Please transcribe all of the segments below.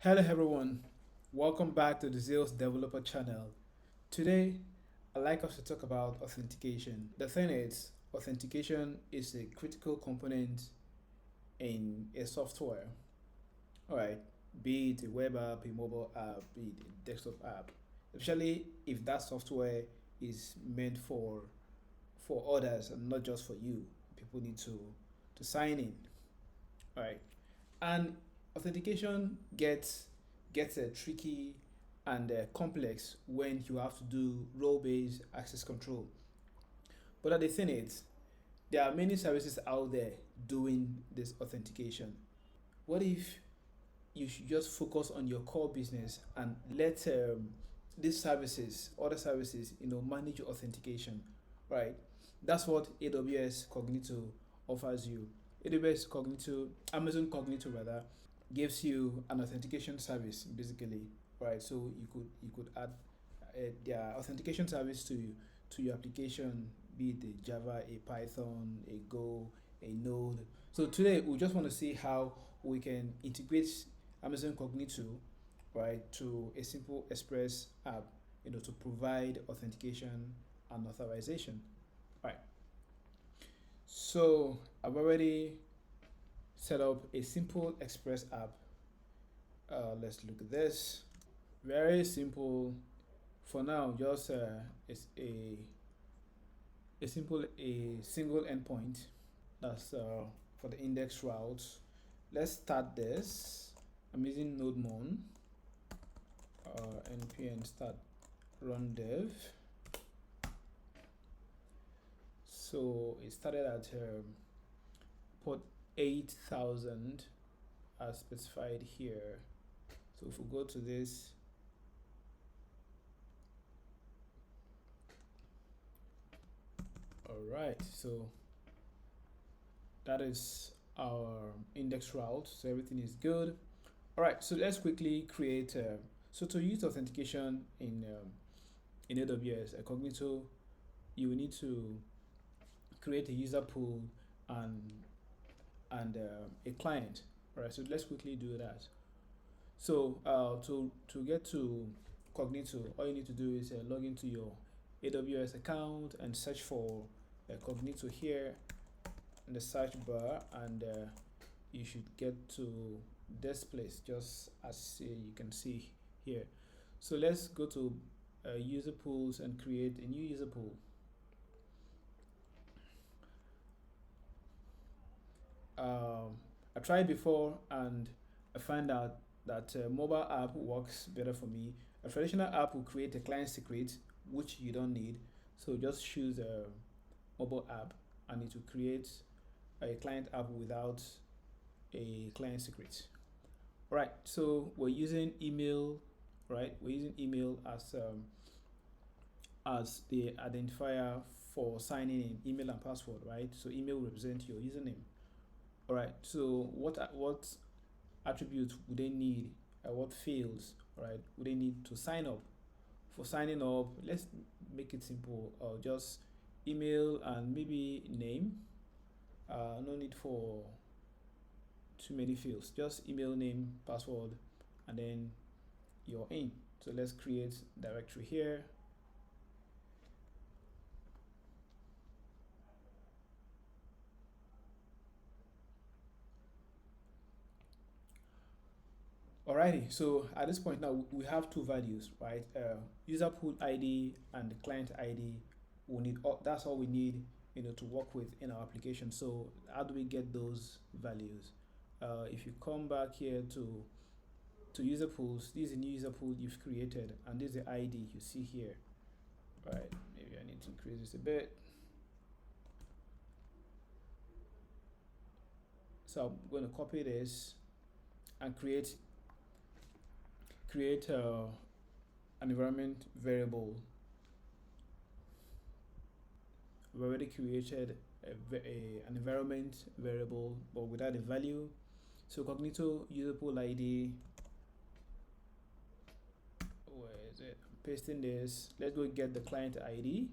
Hello everyone, welcome back to the Zeus Developer channel. Today, I'd like us to talk about authentication. The thing is, authentication is a critical component in a software. Alright, be it a web app, a mobile app, be it a desktop app. Especially if that software is meant for others and not just for you. People need to sign in. Alright. And authentication gets tricky and complex when you have to do role-based access control. But the thing is, there are many services out there doing this authentication. What if you should just focus on your core business and let these services, other services, manage your authentication, right? That's what AWS Cognito offers you. AWS Cognito, Amazon Cognito rather, gives you an authentication service basically, right? So you could add their authentication service to your application, be it a Java, a Python, a Go, a Node. So today we just want to see how we can integrate Amazon Cognito, right, to a simple Express app, to provide authentication and authorization, right? So I've already set up a simple Express app. Let's look at this. Very simple. For now, just it's a single endpoint. That's for the index routes. Let's start this. I'm using NodeMon. Npm start run dev. So it started at port 8000 as specified here. So if we go to this, all right, so that is our index route, so everything is good. All right, so let's quickly create so to use authentication in AWS Cognito, you will need to create a user pool and a client. All right, so let's quickly do that. So to get to Cognito, all you need to do is log into your AWS account and search for Cognito here in the search bar, and you should get to this place just as you can see here. So let's go to user pools and create a new user pool. I tried before and I find out that mobile app works better for me. A traditional app will create a client secret, which you don't need. So just choose a mobile app and it will create a client app without a client secret. All right, so we're using email, right? We're using email as the identifier for signing in, email and password, right? So email will represent your username. All right, so what attributes would they need? What fields, right, would they need to sign up? For signing up, let's make it simple. Just email and maybe name. No need for too many fields. Just email, name, password, and then you're in. So let's create directory here. Alrighty, so at this point now we have two values, right? User pool ID and the client ID. We need that's all we need, to work with in our application. So how do we get those values? If you come back here to user pools, this is a new user pool you've created, and this is the ID you see here. Right? Maybe I need to increase this a bit. So I'm going to copy this and create an environment variable. We've already created an environment variable, but without a value. So Cognito user pool ID. Where is it? I'm pasting this. Let's go get the client ID.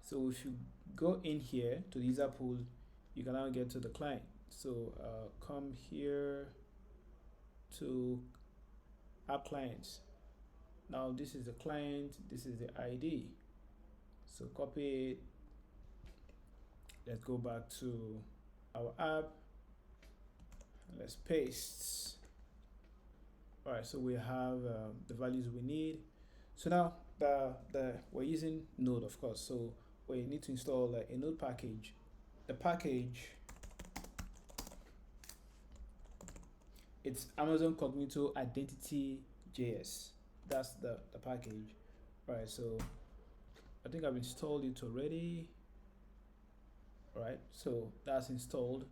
So if you go in here to the user pool, you can now get to the client. So come here to app clients. Now this is the client, this is the ID. So copy it. Let's go back to our app. Let's paste. All right, so we have the values we need. So now we're using Node, of course. So we need to install a Node package. The package, it's Amazon Cognito Identity.js. That's the package. All right, so I think I've installed it already. All right, so that's installed.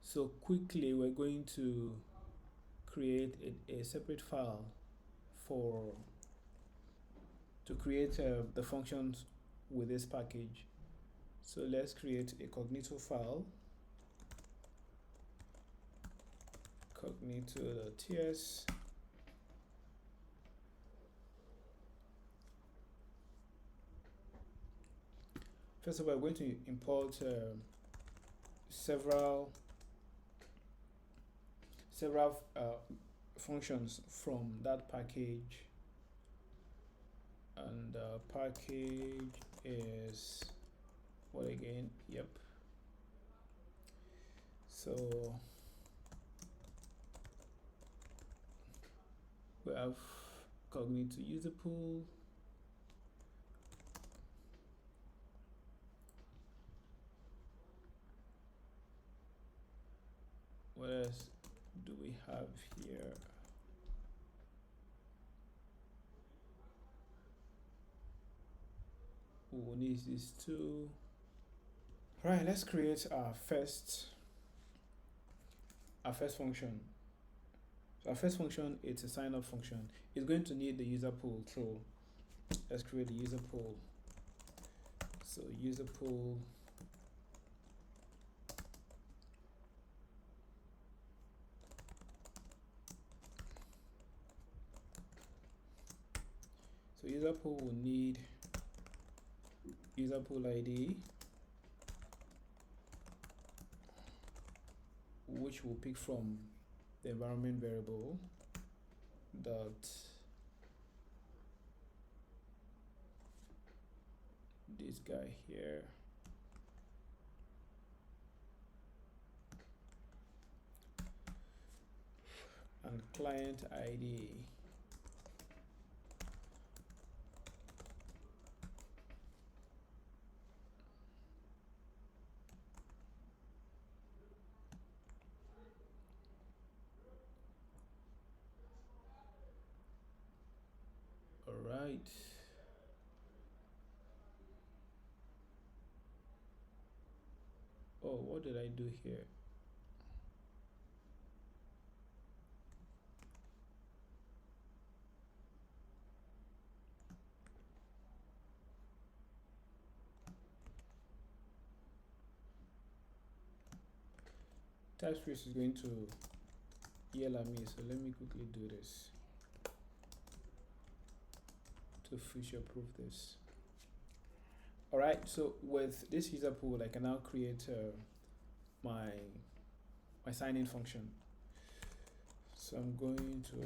So quickly, we're going to create a separate file to create the functions with this package. So let's create a Cognito file, cognito.ts. First of all, we're going to import several functions from that package, and the package is what again? Yep. So we have Cognito user pool. What else do we have here? We'll need these two. All right, let's create our first function. So our first function, it's a sign up function. It's going to need the user pool. So let's create the user pool. So user pool. So user pool will need user pool ID, which we'll pick from the environment variable dot this guy here. And client ID. All right. Oh, what did I do here? TypeScript is going to yell at me, so let me quickly do this to future proof this. All right, so with this user pool, I can now create my sign-in function. So I'm going to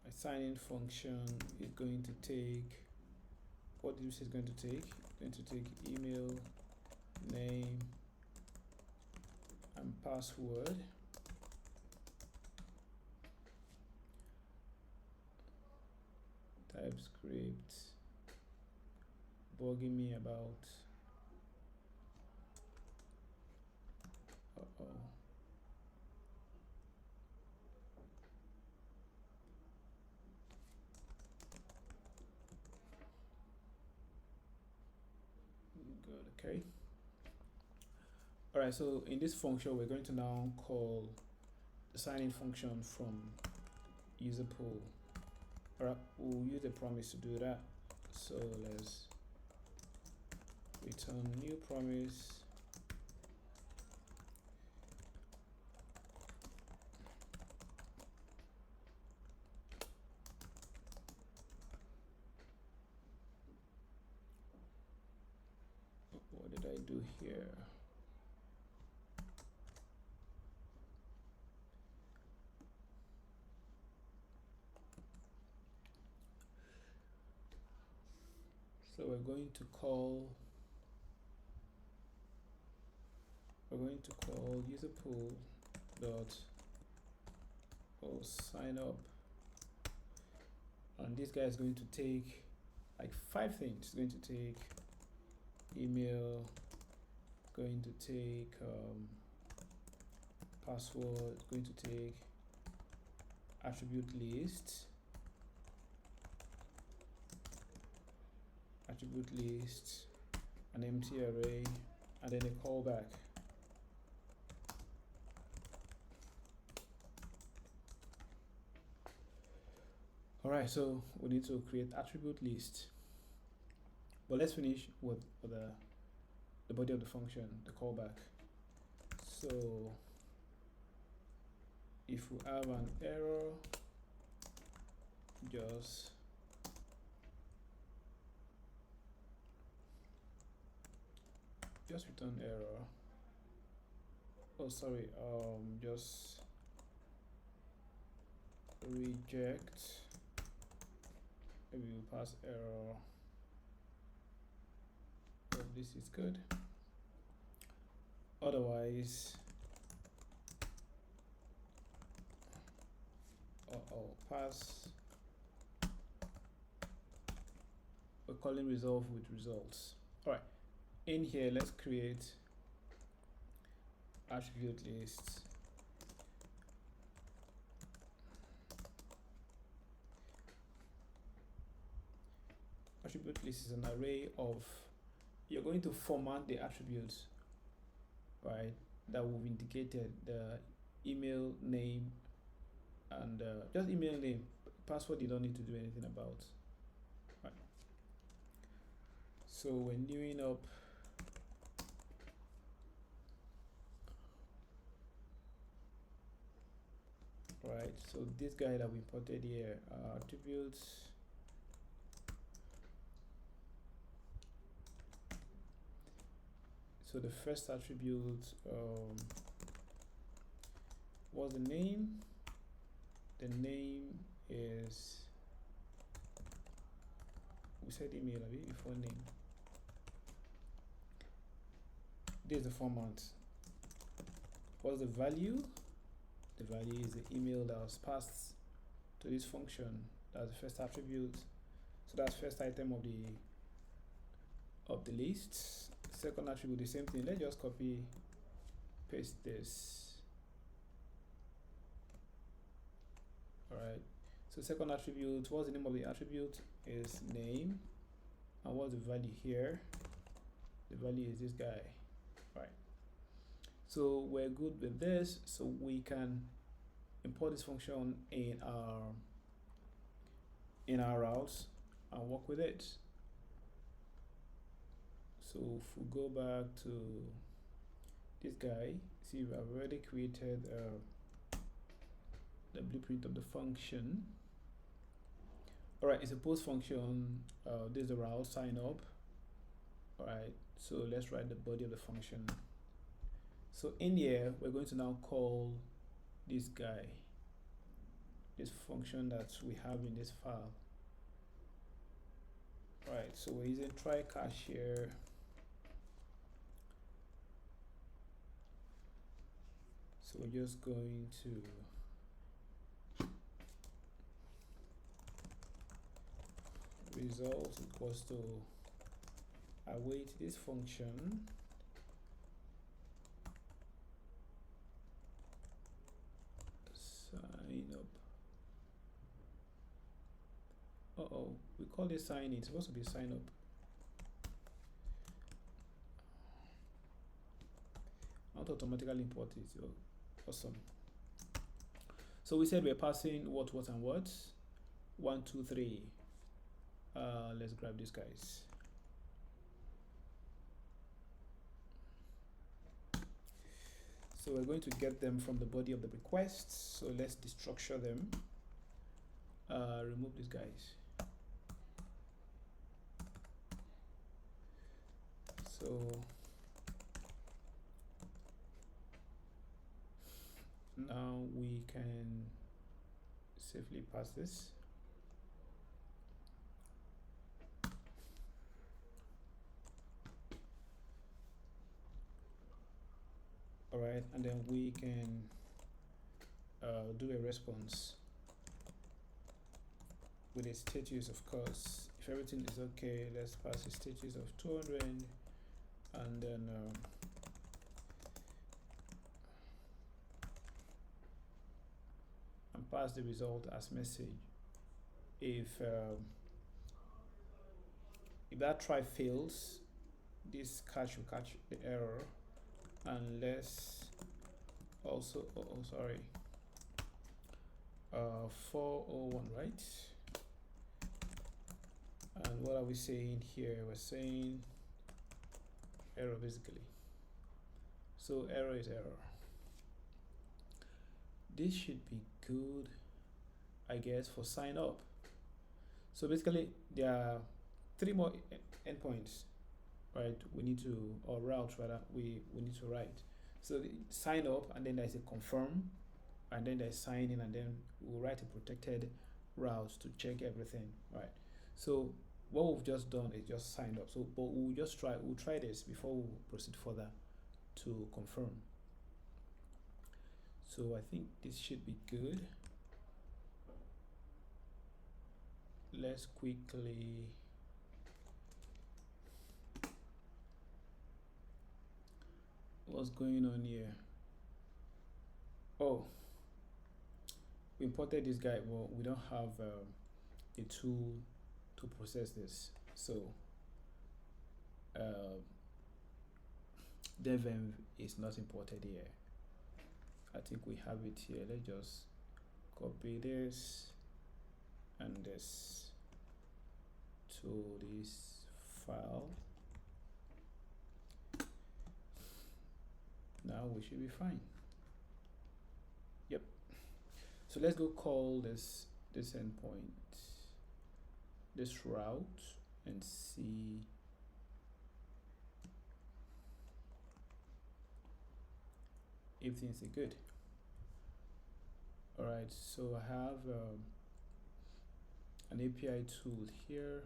my sign-in function is going to take, what this is going to take? It's going to take email, name, and password. TypeScript bugging me about. Good, okay. All right, so in this function, we're going to now call the sign-in function from user pool. All right, we'll use a promise to do that. So let's return new promise. do here? So we're going to call user pool dot sign up, and this guy is going to take like 5 things. It's going to take email, going to take password, going to take attribute list, an empty array, and then a callback. All right, so we need to create attribute list, but let's finish with the body of the function, the callback. So if we have an error, just return error. Oh, sorry, just reject. Maybe we'll pass error. Oh, this is good. Otherwise, pass. We're calling resolve with results. All right. In here, let's create attribute list. Attribute list is an array of, you're going to format the attributes, right, that we've indicated, the email name, and just email name. Password you don't need to do anything about. Right. So we're newing up right, so this guy that we imported here, attributes, so the first attribute, what's the name? The name is, we said email before name. This is the format. What's the value? The value is the email that was passed to this function. That's the first attribute. So that's first item of the list. Second attribute, the same thing. Let's just copy, paste this. All right. So second attribute, what's the name of the attribute? Is name. And what's the value here? The value is this guy. Right. So we're good with this. So we can import this function in our routes and work with it. So if we go back to this guy, see, we have already created the blueprint of the function. All right, it's a post function. This is the route sign up. All right, so let's write the body of the function. So in here, we're going to now call this guy, this function that we have in this file. All right, so we're using try cache here. So we're just going to result equals to await this function sign up. We call this sign in. It's supposed to be sign up. I want to automatically import it. Oh, awesome. So we said we're passing what, and what. 1, 2, 3. Let's grab these guys. So we're going to get them from the body of the request. So let's destructure them. Remove these guys. So we can safely pass this. All right, and then we can do a response with a status, of course. If everything is okay, let's pass a status of 200, and then and pass the result as message. If that try fails, this catch will catch the error, and let's also 401, right? And what are we saying here? We're saying error, basically. So error is error. This should be good, I guess, for sign up. So basically there are 3 more endpoints, right? We need to, or routes rather, we need to write. So the sign up, and then there's a confirm, and then there's sign in, and then we'll write a protected route to check everything, right? So what we've just done is just signed up. So, but we'll try this before we proceed further to confirm. So I think this should be good. Let's quickly what's going on here? Oh, we imported this guy, but we don't have a tool to process this. So devenv is not imported here. I think we have it here. Let's just copy this and this to this file. Now we should be fine. Yep. So let's go call this endpoint, this route, and see if things are good. All right, so I have an API tool here.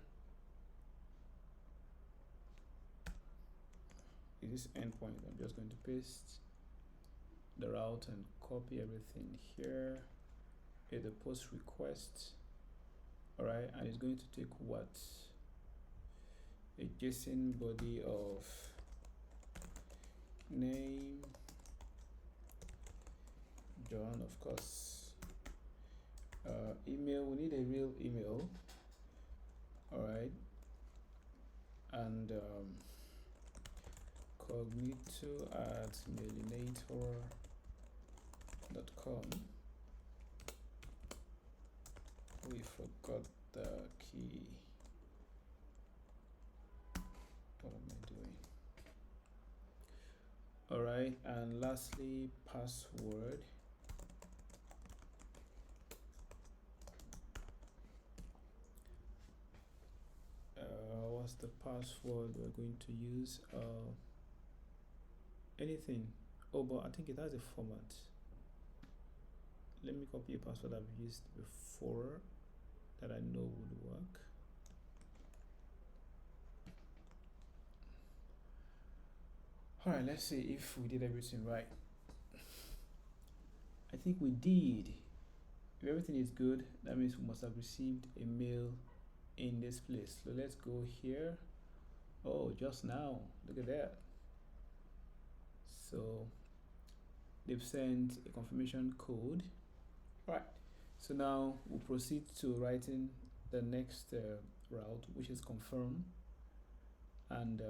This endpoint, I'm just going to paste the route and copy everything here. Hit the post request. All right, and it's going to take what? A JSON body of name, John, of course. Email, we need a real email. All right, and Cognito at mailinator.com. We forgot the key. What am I doing? All right, and lastly, password. What's the password we're going to use? Anything. Oh, but I think it has a format. Let me copy a password I've used before that I know would work. All right, let's see if we did everything right. I think we did. If everything is good, that means we must have received a mail in this place. So let's go here. Oh, just now, look at that. So they've sent a confirmation code. All right, so now we'll proceed to writing the next route, which is confirm. And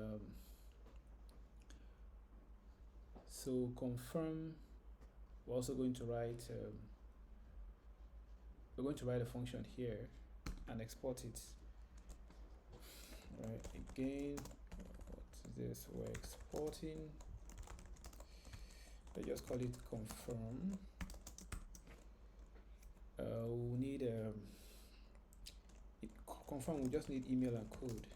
so confirm, we're also going to write a function here and export it. Right, again, what is this? We're exporting. Let's just call it confirm. We need confirm. We just need email and code.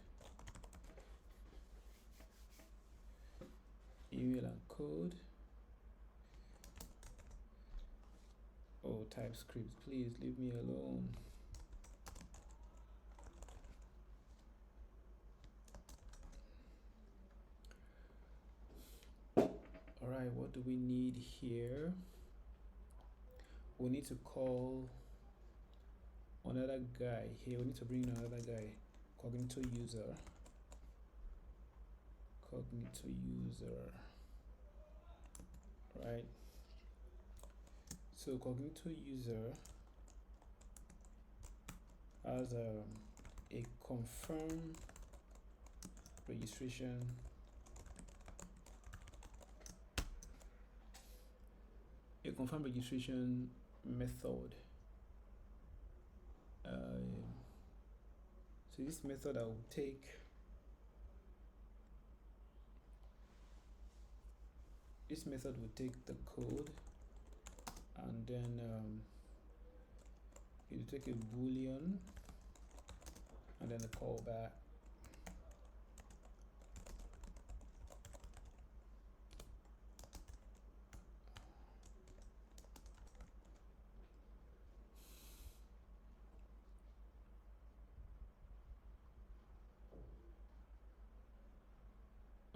Email and code. TypeScript. Please leave me alone. Alright, what do we need here? We need to call another guy here. We need to bring in another guy. Cognito user. Cognito user. Right. So Cognito user has a confirm registration method. So this method I will take the code, and then it will take a boolean and then a callback.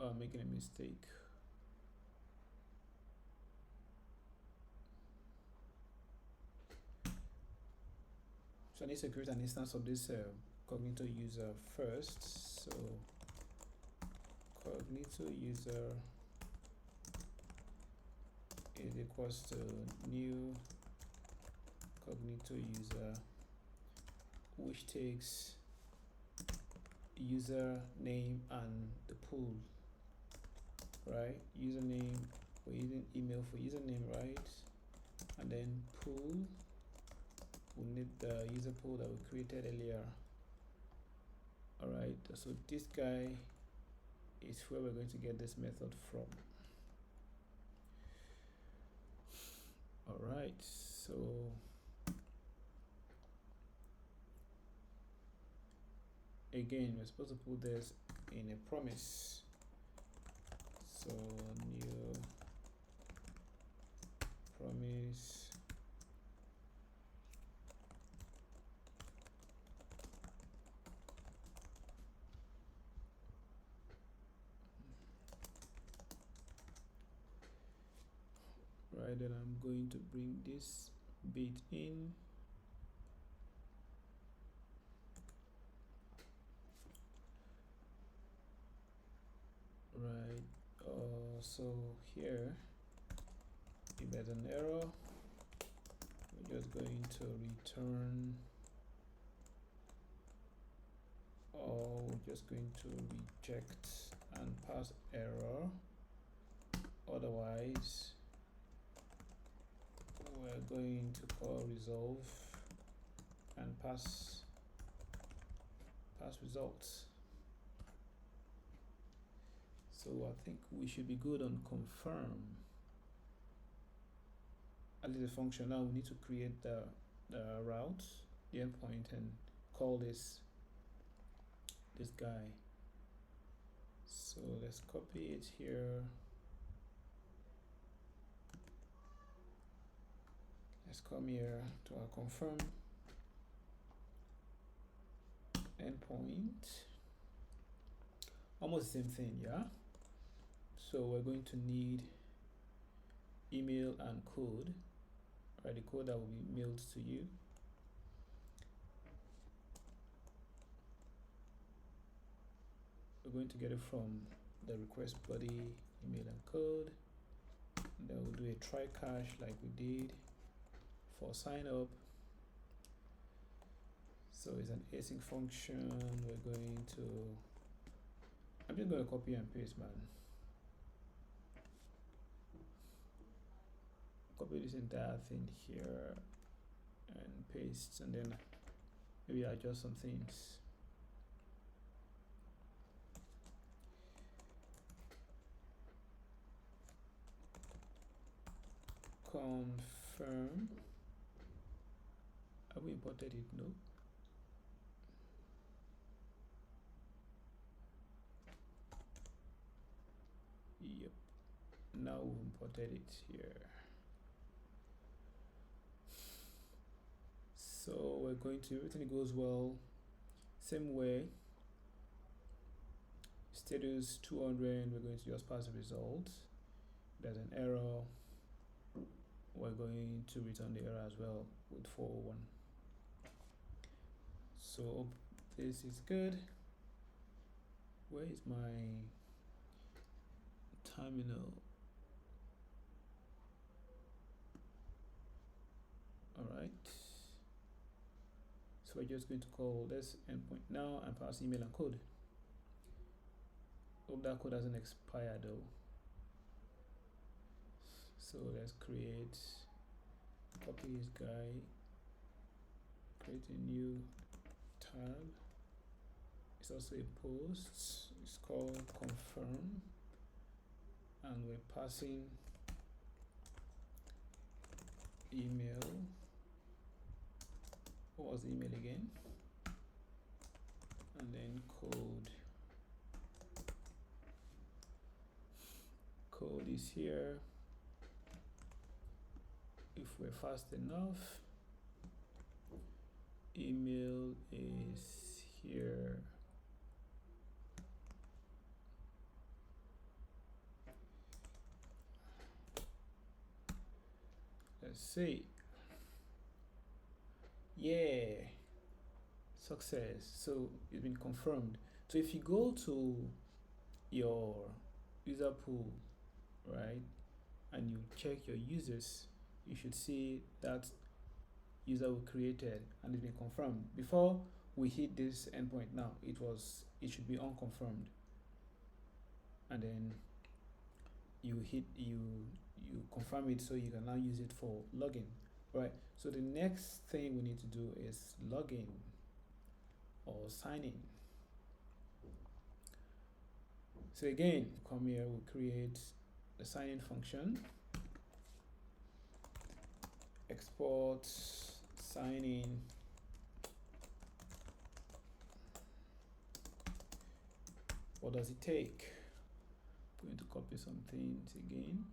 Oh, I'm making a mistake. So I need to create an instance of this Cognito user first. So Cognito user is equals to new Cognito user, which takes user name and the pool, right? Username, we're using email for username, right? And then pool, we need the user pool that we created earlier. Alright, so this guy is where we're going to get this method from. Alright, so again, we're supposed to put this in a promise. So new promise right, then I'm going to bring this bit in. Right, so here, if there's an error, we're just going to return, or we're just going to reject and pass error. Otherwise, we're going to call resolve and pass results. So I think we should be good on confirm. At least the function. Now we need to create the route, the endpoint, and call this guy. So let's copy it here. Let's come here to our confirm endpoint. Almost the same thing, yeah? So we're going to need email and code, right? The code that will be mailed to you. We're going to get it from the request body, email and code. And then we'll do a try cache like we did for sign up. So it's an async function. We're going to, I'm just going to copy and paste, man. Copy this entire thing here and paste, and then maybe adjust some things. Confirm. Have we imported it? No. Yep. Now we've imported it here. So we're going to, everything goes well, same way, status 200, we're going to just pass the result. There's an error, we're going to return the error as well with 401. So this is good. Where is my terminal? All right. So we're just going to call this endpoint now and pass email and code. Hope that code hasn't expired though. So let's copy this guy, create a new tab. It's also a post. It's called confirm, and we're passing email. What was the email again? And then code. Code is here. If we're fast enough, email is here. Let's see. Yeah, success. So it's been confirmed. So if you go to your user pool, right, and you check your users, you should see that user we created and it's been confirmed. Before we hit this endpoint now, it should be unconfirmed. And then you confirm it so you can now use it for login. Right. So the next thing we need to do is login or sign in. So again, come here, we'll create the sign in function, export sign in. What does it take? I'm going to copy some things again.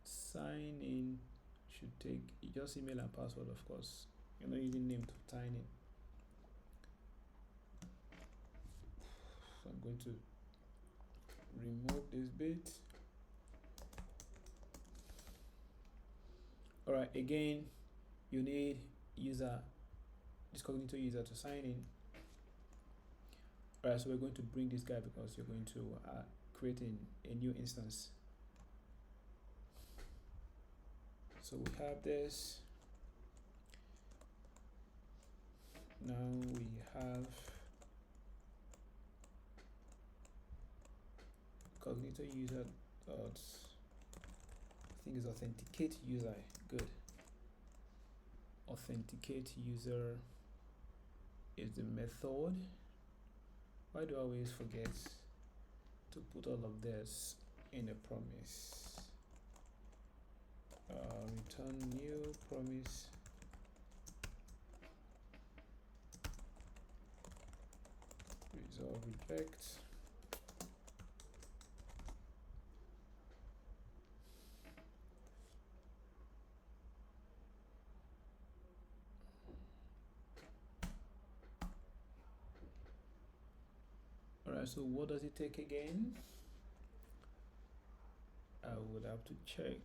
Sign in should take just email and password, of course. You're not using name to sign in. So I'm going to remove this bit. All right, again, you need this Cognito user to sign in. All right, so we're going to bring this guy because you're going to create a new instance. So we have this. Now we have Cognito user dot, I think it's authenticate user. Good. Authenticate user is the method. Why do I always forget to put all of this in a promise? Return new promise. Resolve reject. Alright, so what does it take again? I would have to check.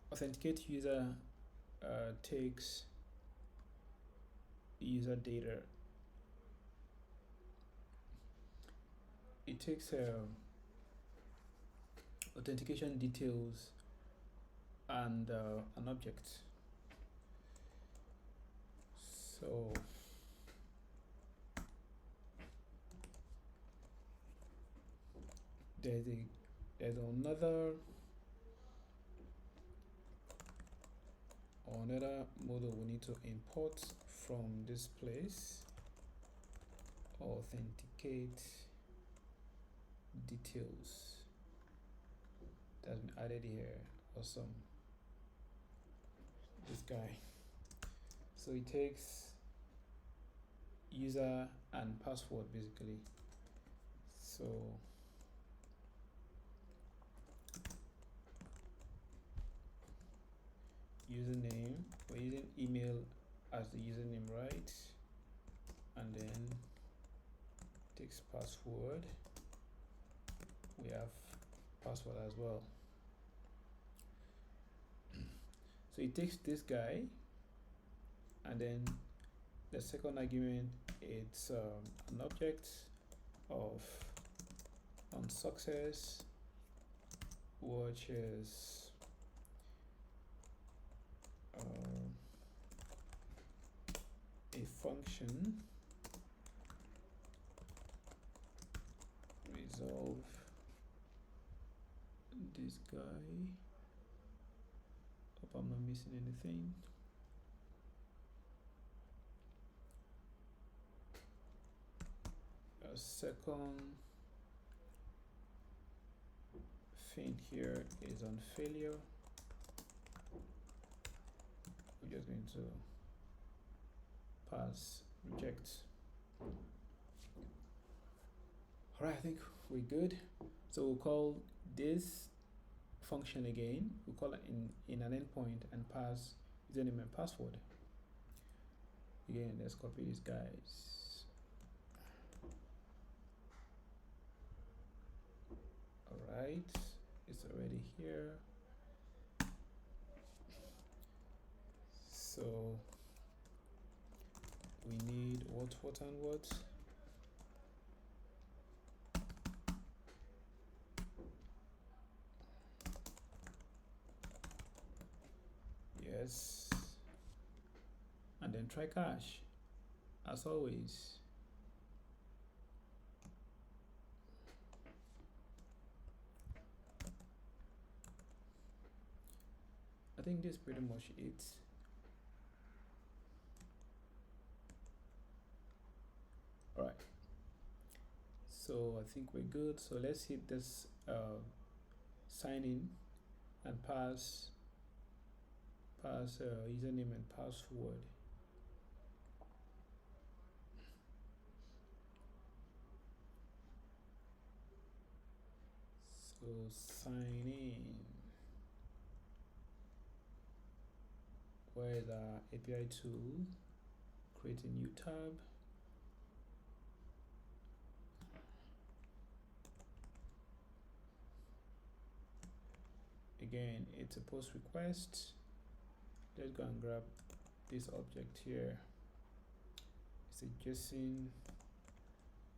Authenticate user takes user data. It takes authentication details and an object. So there's another model we need to import from this place. Authenticate details that's been added here. Awesome. This guy. So it takes user and password basically. So username, we're using email as the username, right? And then takes password. We have password as well. So it takes this guy, and then the second argument, it's an object of on success, which is a function resolve this guy. Hope I'm not missing anything. A second thing here is on failure. We're just going to pass reject. All right, I think we're good. So we'll call this function again. We'll call it in an endpoint and pass username and password. Again, let's copy these guys. All right, it's already here. So we need what and what. Yes. And then try cache, as always. I think this is pretty much it. All right. So I think we're good. So let's hit this sign in and pass username and password. So sign in. Where is our API tool? Create a new tab. Again, it's a post request. Let's go and grab this object here. It's a JSON.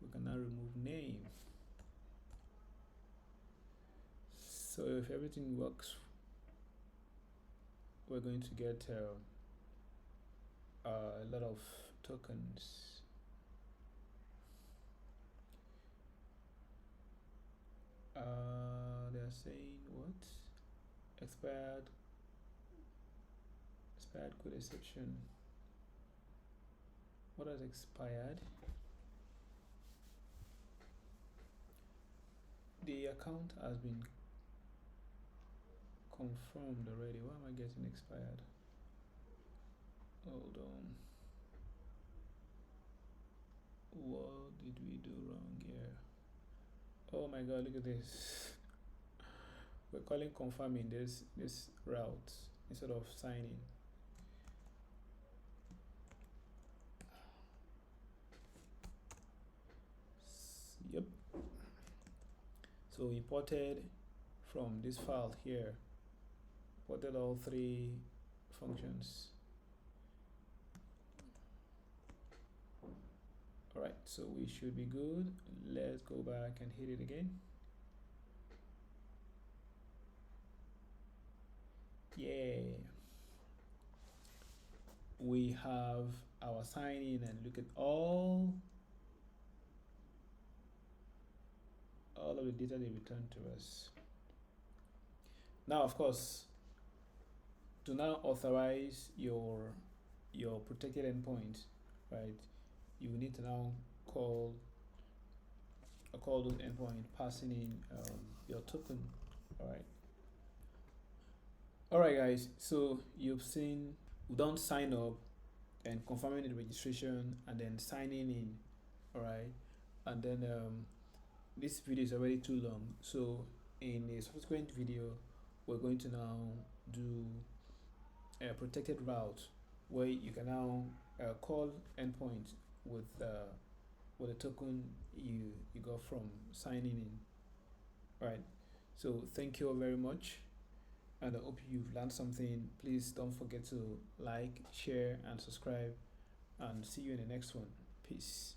We can now remove name. So if everything works, we're going to get a lot of tokens. They're saying what? Expired code exception. What has expired? The account has been confirmed already. Why am I getting expired? Hold on. What did we do wrong here? Oh my god, look at this. We're calling confirming this route instead of signing. Yep. So we imported from this file here, imported all three functions. All right, so we should be good. Let's go back and hit it again. Yeah. We have our sign in, and look at all of the data they returned to us. Now, of course, to now authorize your protected endpoint, right? You need to now call those endpoint, passing in your token. All right, guys. So you've seen we don't sign up and confirming the registration and then signing in. All right, and then this video is already too long, so in a subsequent video we're going to now do a protected route where you can now call endpoint with a token you got from signing in. Right. So thank you all very much, and I hope you've learned something. Please don't forget to like, share, and subscribe, and see you in the next one. Peace.